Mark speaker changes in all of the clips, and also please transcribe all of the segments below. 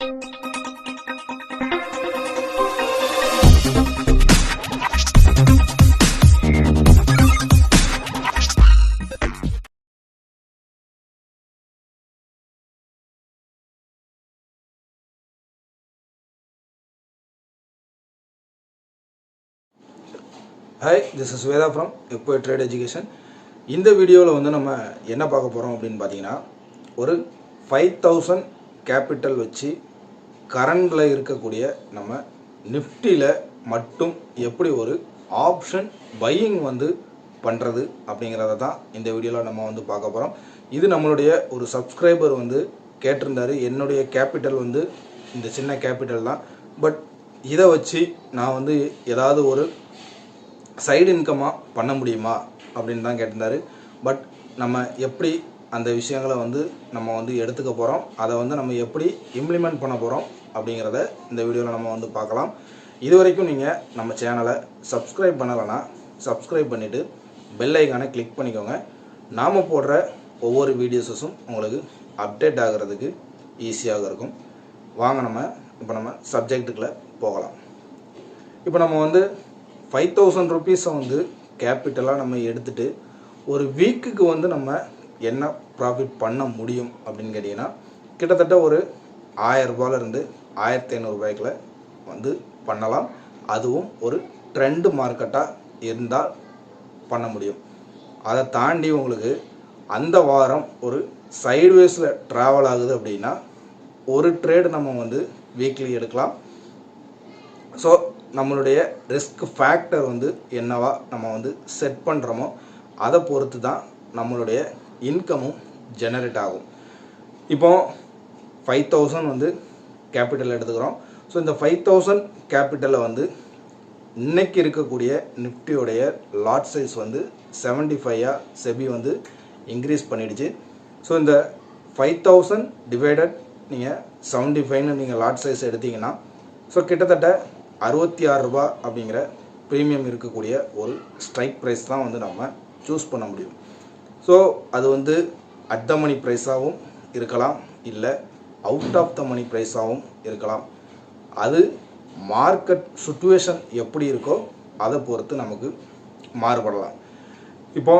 Speaker 1: Hi, this is Veda from Epo Trade Education. இந்த வீடியோவில் வந்து நம்ம என்ன பார்க்க போகிறோம் அப்படின்னு பார்த்தீங்கன்னா, ஒரு 5000 கேபிட்டல் வச்சு கரண்டில் இருக்கக்கூடிய நம்ம நிஃப்டியில் மட்டும் எப்படி ஒரு ஆப்ஷன் பையிங் வந்து பண்ணுறது அப்படிங்கிறத தான் இந்த வீடியோவில் நம்ம வந்து பார்க்க போகிறோம். இது நம்மளுடைய ஒரு சப்ஸ்கிரைபர் வந்து கேட்டிருந்தாரு. என்னுடைய கேபிட்டல் வந்து இந்த சின்ன கேபிட்டல் தான், பட் இதை வச்சு நான் வந்து ஏதாவது ஒரு சைடு இன்கமாக பண்ண முடியுமா அப்படின்னு தான் கேட்டிருந்தாரு. பட் நம்ம எப்படி அந்த விஷயங்களை வந்து நம்ம வந்து எடுத்துக்க போகிறோம், அதை வந்து நம்ம எப்படி இம்ப்ளிமெண்ட் பண்ண போகிறோம் அப்படிங்கிறத இந்த வீடியோவில் நம்ம வந்து பார்க்கலாம். இது வரைக்கும் நீங்கள் நம்ம சேனலை சப்ஸ்கிரைப் பண்ணலைன்னா சப்ஸ்கிரைப் பண்ணிவிட்டு பெல் ஐக்கானை கிளிக் பண்ணிக்கோங்க. நாம் போடுற ஒவ்வொரு வீடியோஸஸும் உங்களுக்கு அப்டேட் ஆகிறதுக்கு ஈஸியாக இருக்கும். வாங்க நம்ம சப்ஜெக்ட்டுக்குள்ளே போகலாம். இப்போ நம்ம வந்து 5000 ருபீஸை வந்து கேபிட்டலாக நம்ம எடுத்துகிட்டு ஒரு வீக்குக்கு வந்து நம்ம என்ன ப்ராஃபிட் பண்ண முடியும் அப்படின்னு கேட்டிங்கன்னா, கிட்டத்தட்ட ஒரு 1000 ரூபாயிலிருந்து 1500 ரூபாய்க்குள்ள வந்து பண்ணலாம். அதுவும் ஒரு ட்ரெண்டு மார்க்கெட்டாக இருந்தால் பண்ண முடியும். அதை தாண்டி உங்களுக்கு அந்த வாரம் ஒரு சைட்வேஸில் ட்ராவல் ஆகுது அப்படின்னா ஒரு ட்ரேடு நம்ம வந்து வீக்லி எடுக்கலாம். ஸோ நம்மளுடைய ரிஸ்க் ஃபேக்டர் வந்து என்னவா நம்ம வந்து செட் பண்ணுறோமோ அதை பொறுத்து தான் நம்மளுடைய இன்கமும் ஜெனரேட் ஆகும். இப்போ 5000 வந்து கேபிட்டல் எடுத்துக்கிறோம். ஸோ இந்த 5000 கேபிட்டலை வந்து இன்னைக்கு இருக்கக்கூடிய நிஃப்டியோடைய லாட் சைஸ் வந்து 75 செபி வந்து இன்க்ரீஸ் பண்ணிடுச்சு. ஸோ இந்த 5000 டிவைடட் நீங்கள் 75ன்னு நீங்கள் லாட் சைஸ் எடுத்தீங்கன்னா, ஸோ கிட்டத்தட்ட 66 ரூபா அப்படிங்கிற ப்ரீமியம் இருக்கக்கூடிய ஒரு ஸ்ட்ரைக் ப்ரைஸ் தான் வந்து நம்ம சூஸ் பண்ண முடியும். ஸோ அது வந்து அட் த மணி ப்ரைஸாகவும் இருக்கலாம், இல்லை அவுட் ஆஃப் த மணி ப்ரைஸாகவும் இருக்கலாம். அது மார்க்கெட் சுச்சுவேஷன் எப்படி இருக்கோ அதை பொறுத்து நமக்கு மாறுபடலாம். இப்போ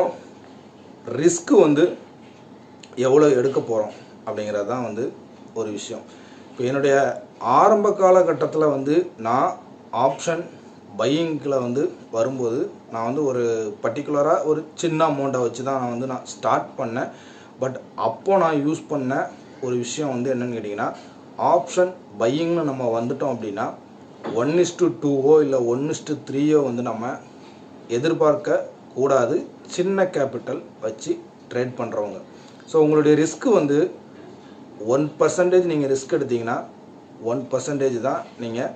Speaker 1: ரிஸ்க்கு வந்து எவ்வளோ எடுக்க போகிறோம் அப்படிங்கிறது தான் வந்து ஒரு விஷயம். இப்போ என்னுடைய ஆரம்ப காலகட்டத்தில் வந்து நான் ஆப்ஷன் பையிங்கில் வந்து வரும்போது நான் வந்து ஒரு பர்டிகுலராக ஒரு சின்ன அமௌண்ட்டை வச்சு தான் நான் ஸ்டார்ட் பண்ணேன். பட் அப்போது நான் யூஸ் பண்ண ஒரு விஷயம் வந்து என்னென்னு கேட்டிங்கன்னா, ஆப்ஷன் பையிங்னு நம்ம வந்துட்டோம் அப்படின்னா 1:2 இல்லை 1:3 வந்து நம்ம எதிர்பார்க்க கூடாது சின்ன கேபிட்டல் வச்சு ட்ரேட் பண்ணுறவங்க. ஸோ உங்களுடைய ரிஸ்க்கு வந்து 1% நீங்கள் ரிஸ்க் எடுத்தீங்கன்னா 1% தான் நீங்கள்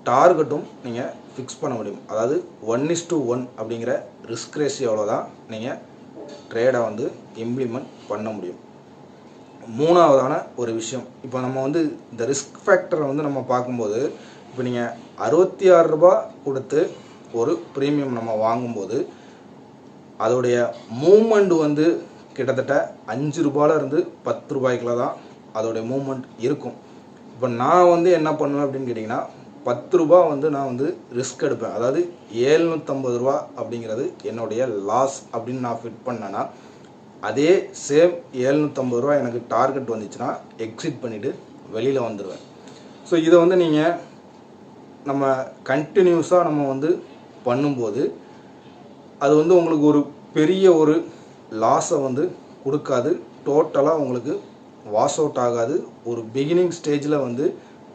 Speaker 1: டார்கெட்டும் நீங்கள் ஃபிக்ஸ் பண்ண முடியும். அதாவது 1:1 அப்படிங்கிற ரிஸ்க் ரேஷியோவில் தான் நீங்கள் ட்ரேடை வந்து இம்ப்ளிமெண்ட் பண்ண முடியும். மூணாவதான ஒரு விஷயம், இப்போ நம்ம வந்து இந்த ரிஸ்க் ஃபேக்டரை வந்து நம்ம பார்க்கும்போது, இப்போ நீங்கள் 66 ரூபா கொடுத்து ஒரு ப்ரீமியம் நம்ம வாங்கும்போது அதோடைய மூமெண்ட் வந்து கிட்டத்தட்ட 5 ரூபாயிலிருந்து 10 ரூபாய்க்குள்ள தான் அதோடைய மூமெண்ட் இருக்கும். இப்போ நான் வந்து என்ன பண்ணுவேன் அப்படின்னு கேட்டிங்கன்னா, 10 ரூபா வந்து நான் வந்து ரிஸ்க் எடுப்பேன். அதாவது 750 ரூபா அப்படிங்கிறது என்னுடைய லாஸ் அப்படின்னு நான் ஃபிட் பண்ணேன்னா, அதே சேம் 750 ரூபா எனக்கு டார்கெட் வந்துச்சுன்னா எக்ஸிட் பண்ணிவிட்டு வெளியில் வந்துடுவேன். ஸோ இதை வந்து நீங்கள் நம்ம கண்டினியூஸாக நம்ம வந்து பண்ணும்போது அது வந்து உங்களுக்கு ஒரு பெரிய ஒரு லாஸை வந்து கொடுக்காது. டோட்டலாக உங்களுக்கு வாஷ் அவுட் ஆகாது. ஒரு பிகினிங் ஸ்டேஜில் வந்து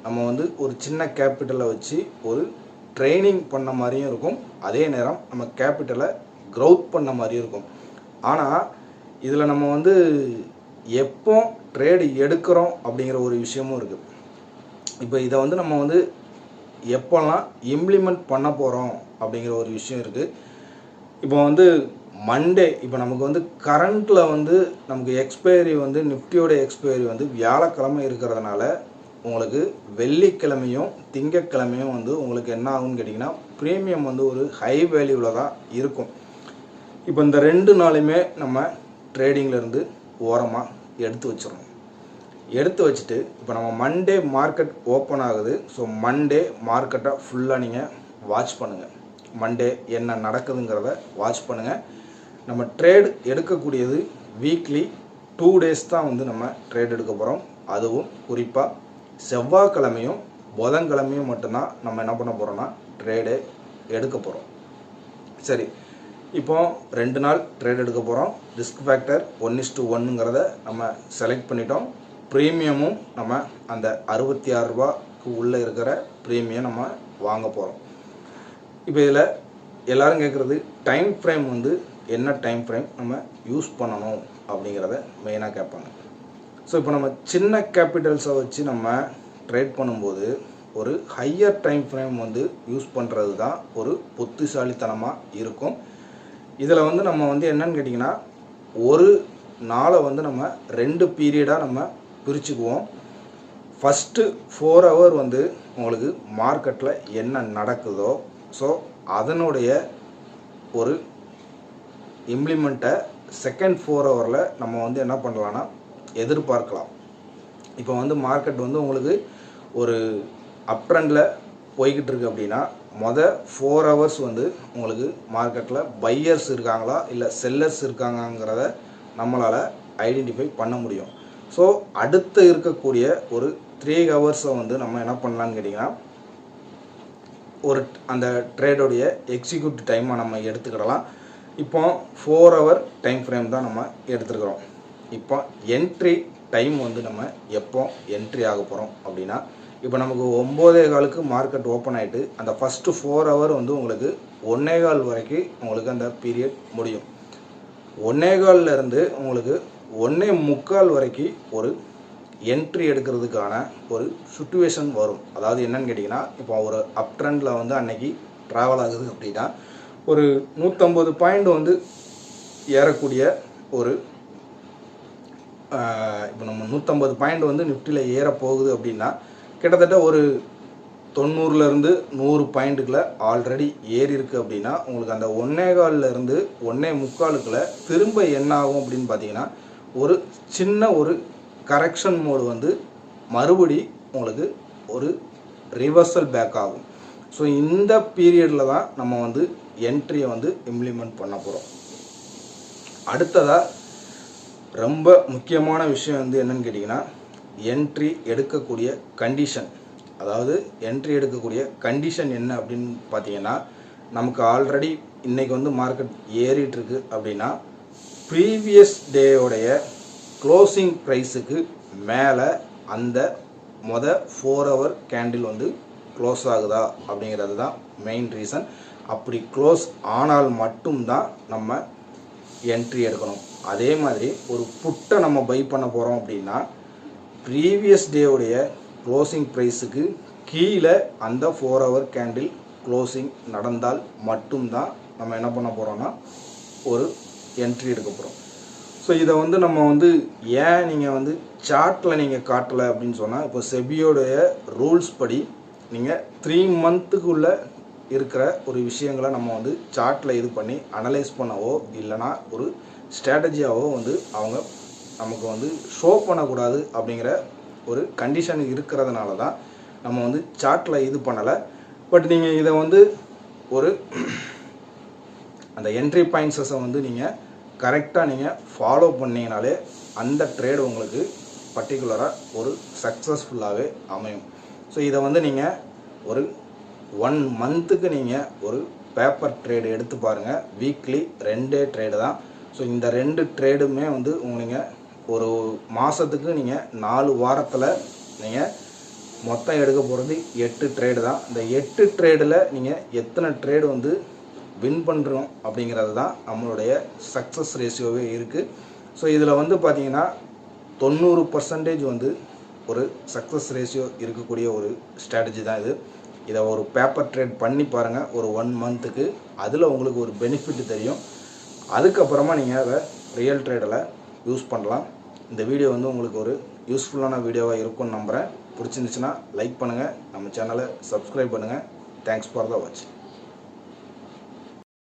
Speaker 1: நம்ம வந்து ஒரு சின்ன கேபிட்டலை வச்சு ஒரு ட்ரைனிங் பண்ண மாதிரியும் இருக்கும், அதே நேரம் நம்ம கேபிட்டலை க்ரோத் பண்ண மாதிரியும் இருக்கும். ஆனால் இதில் நம்ம வந்து எப்போ ட்ரேடு எடுக்கிறோம் அப்படிங்கிற ஒரு விஷயமும் இருக்குது. இப்போ இதை வந்து நம்ம வந்து எப்போல்லாம் இம்ப்ளிமெண்ட் பண்ண போகிறோம் அப்படிங்கிற ஒரு விஷயம் இருக்குது. இப்போ வந்து மண்டே, இப்போ நமக்கு வந்து கரண்ட்டில் வந்து நமக்கு எக்ஸ்பைரி வந்து நிஃப்டியோட எக்ஸ்பைரி வந்து வியாழக்கிழமை இருக்கிறதுனால உங்களுக்கு வெள்ளிக்கிழமையும் திங்கக்கிழமையும் வந்து உங்களுக்கு என்ன ஆகும்னு கேட்டிங்கன்னா, ப்ரீமியம் வந்து ஒரு ஹை வேல்யூவில் தான் இருக்கும். இப்போ இந்த 2 நாளுமே நம்ம ட்ரேடிங்லேருந்து ஓரமாக எடுத்து வச்சிடணும். எடுத்து வச்சுட்டு இப்போ நம்ம மண்டே மார்க்கெட் ஓப்பன் ஆகுது. ஸோ மண்டே மார்க்கெட்டை ஃபுல்லாக நீங்கள் வாட்ச் பண்ணுங்கள். மண்டே என்ன நடக்குதுங்கிறத வாட்ச் பண்ணுங்கள். நம்ம ட்ரேட் எடுக்கக்கூடியது வீக்லி 2 days தான் வந்து நம்ம ட்ரேட் எடுக்க போகிறோம். அதுவும் குறிப்பாக செவ்வாய்க்கிழமையும் புதன்கிழமையும் மட்டும்தான் நம்ம என்ன பண்ண போகிறோம்னா ட்ரேடே எடுக்க போகிறோம். சரி, இப்போ 2 நாள் ட்ரேட் எடுக்க போகிறோம். ரிஸ்க் ஃபேக்டர் 1:1ங்கிறத நம்ம செலக்ட் பண்ணிட்டோம். ப்ரீமியமும் நம்ம அந்த 66 ரூபாய்க்கு உள்ளே இருக்கிற ப்ரீமியம் நம்ம வாங்க போகிறோம். இப்போ இதில் எல்லோரும் கேட்குறது டைம் ஃப்ரேம் வந்து என்ன டைம் ஃப்ரேம் நம்ம யூஸ் பண்ணணும் அப்படிங்கிறத மெயினாக கேட்பாங்க. ஸோ இப்போ நம்ம சின்ன கேபிட்டல்ஸை வச்சு நம்ம ட்ரேட் பண்ணும்போது ஒரு ஹையர் டைம் ஃப்ரேம் வந்து யூஸ் பண்ணுறது தான் ஒரு புத்திசாலித்தனமாக இருக்கும். இதில் வந்து நம்ம வந்து என்னன்னு கேட்டிங்கன்னா ஒரு நாளை வந்து நம்ம 2 பீரியடாக நம்ம பிரிச்சுக்குவோம். ஃபஸ்ட்டு 4 hour வந்து உங்களுக்கு மார்க்கெட்டில் என்ன நடக்குதோ ஸோ அதனுடைய ஒரு இம்ப்ளிமெண்ட்டை செகண்ட் 4 hourல நம்ம வந்து என்ன பண்ணலான்னா எதிர்பார்க்கலாம். இப்போ வந்து மார்க்கெட் வந்து உங்களுக்கு ஒரு அப் ட்ரெண்டில் போய்கிட்டு இருக்கு அப்படின்னா 4 hours வந்து உங்களுக்கு மார்க்கெட்டில் பையர்ஸ் இருக்காங்களா இல்லை செல்லர்ஸ் இருக்காங்கிறத நம்மளால் ஐடென்டிஃபை பண்ண முடியும். ஸோ அடுத்து இருக்கக்கூடிய ஒரு 3 hours வந்து நம்ம என்ன பண்ணலான்னு கேட்டிங்கன்னா ஒரு அந்த ட்ரேடோடைய எக்ஸிக்யூட் டைமை நம்ம எடுத்துக்கிடலாம். இப்போ 4 hour டைம் ஃப்ரேம் தான் நம்ம எடுத்துருக்கிறோம். இப்போ என்ட்ரி டைம் வந்து நம்ம எப்போ என்ட்ரி ஆக போகிறோம் அப்படின்னா இப்போ நமக்கு 9:15க்கு மார்க்கெட் ஓப்பன் ஆகிட்டு அந்த ஃபஸ்ட்டு 4 hour வந்து உங்களுக்கு 1:15 வரைக்கும் உங்களுக்கு அந்த பீரியட் முடியும். 1:15லேருந்து உங்களுக்கு 1:45 வரைக்கும் ஒரு என்ட்ரி எடுக்கிறதுக்கான ஒரு சுச்சுவேஷன் வரும். அதாவது என்னன்னு கேட்டிங்கன்னா இப்போ ஒரு அப் ட்ரெண்டில் வந்து அன்னைக்கு ட்ராவல் ஆகுது அப்படின்னா ஒரு 150 பாயிண்ட் வந்து ஏறக்கூடிய ஒரு இப்போ நம்ம 150 பாயிண்ட் வந்து நிஃப்டியில் ஏற போகுது அப்படின்னா கிட்டத்தட்ட ஒரு 90லேருந்து 100 பாயிண்ட்டுக்குள்ள ஆல்ரெடி ஏறி இருக்குது அப்படின்னா உங்களுக்கு அந்த 1:15லேருந்து 1:45க்குள்ள திரும்ப என்ன ஆகும் அப்படின்னு பார்த்தீங்கன்னா ஒரு சின்ன ஒரு கரெக்ஷன் மோடு வந்து மறுபடி உங்களுக்கு ஒரு ரிவர்சல் பேக் ஆகும். ஸோ இந்த பீரியடில் தான் நம்ம வந்து என்ட்ரியை வந்து இம்ப்ளிமெண்ட் பண்ண போகிறோம். அடுத்ததாக ரொம்ப முக்கியமான விஷயம் வந்து என்னன்னு கேட்டிங்கன்னா என்ட்ரி எடுக்கக்கூடிய கண்டிஷன். அதாவது என்ட்ரி எடுக்கக்கூடிய கண்டிஷன் என்ன அப்படின்னு பார்த்தீங்கன்னா நமக்கு ஆல்ரெடி இன்றைக்கி வந்து மார்க்கெட் ஏறிட்டுருக்கு அப்படின்னா ப்ரீவியஸ் டேயோடைய க்ளோசிங் ப்ரைஸுக்கு மேலே அந்த 4 hour கேண்டில் வந்து க்ளோஸ் ஆகுதா அப்படிங்கிறது தான் மெயின் ரீசன். அப்படி க்ளோஸ் ஆனால் மட்டும்தான் நம்ம என்ட்ரி எடுக்கணும். அதே மாதிரி ஒரு புட்டை நம்ம பை பண்ண போகிறோம் அப்படின்னா ப்ரீவியஸ் டேவுடைய க்ளோசிங் ப்ரைஸுக்கு கீழே அந்த 4 hour கேண்டில் க்ளோசிங் நடந்தால் மட்டும்தான் நம்ம என்ன பண்ண போகிறோம்னா ஒரு என்ட்ரி எடுக்க போகிறோம். ஸோ இதை வந்து நம்ம வந்து ஏன் நீங்கள் வந்து சார்ட்டில் நீங்கள் காட்டலை அப்படின்னு சொன்னால் இப்போ செபியோடைய ரூல்ஸ் படி நீங்கள் 3 monthக்குள்ளே இருக்கிற ஒரு விஷயங்களை நம்ம வந்து சார்ட்டில் இது பண்ணி அனலைஸ் பண்ணவோ இல்லைனா ஒரு ஸ்ட்ராட்டஜியாவோ வந்து அவங்க நமக்கு வந்து ஷோ பண்ணக்கூடாது அப்படிங்கிற ஒரு கண்டிஷன் இருக்கிறதுனால தான் நம்ம வந்து சார்ட்டில் இது பண்ணலை. பட் நீங்கள் இதை வந்து ஒரு அந்த என்ட்ரி பாயிண்ட்ஸை வந்து நீங்கள் கரெக்டாக நீங்கள் ஃபாலோ பண்ணிங்கனாலே அந்த ட்ரேடு உங்களுக்கு பர்டிகுலராக ஒரு சக்ஸஸ்ஃபுல்லாகவே அமையும். ஸோ இதை வந்து நீங்கள் ஒரு 1 monthக்கு நீங்கள் ஒரு பேப்பர் ட்ரேடு எடுத்து பாருங்கள். வீக்லி 2 ட்ரேடு தான். ஸோ இந்த 2 ட்ரேடுமே வந்து நீங்கள் ஒரு மாதத்துக்கு நீங்கள் 4 வாரத்தில் நீங்கள் மொத்தம் எடுக்க போகிறது 8 ட்ரேடு தான். இந்த 8 ட்ரேடில் நீங்கள் எத்தனை ட்ரேடு வந்து வின் பண்ணுறோம் அப்படிங்கிறது தான் நம்மளுடைய சக்ஸஸ் ரேஷியோவே இருக்குது. ஸோ இதில் வந்து பார்த்திங்கன்னா 90% வந்து ஒரு சக்ஸஸ் ரேஷியோ இருக்கக்கூடிய ஒரு ஸ்ட்ராட்டஜி தான் இது. இதை ஒரு பேப்பர் ட்ரேட் பண்ணி பாருங்கள் ஒரு 1 monthக்கு. அதில் உங்களுக்கு ஒரு பெனிஃபிட் தெரியும். அதுக்கப்புறமா நீங்கள் அதை ரியல் ட்ரேடில் யூஸ் பண்ணலாம். இந்த வீடியோ வந்து உங்களுக்கு ஒரு யூஸ்ஃபுல்லான வீடியோவாக இருக்கும்னு நம்புகிறேன். பிடிச்சிருந்துச்சுன்னா லைக் பண்ணுங்கள், நம்ம சேனலை சப்ஸ்கிரைப் பண்ணுங்கள். தேங்க்ஸ் ஃபார் த வாட்சிங்.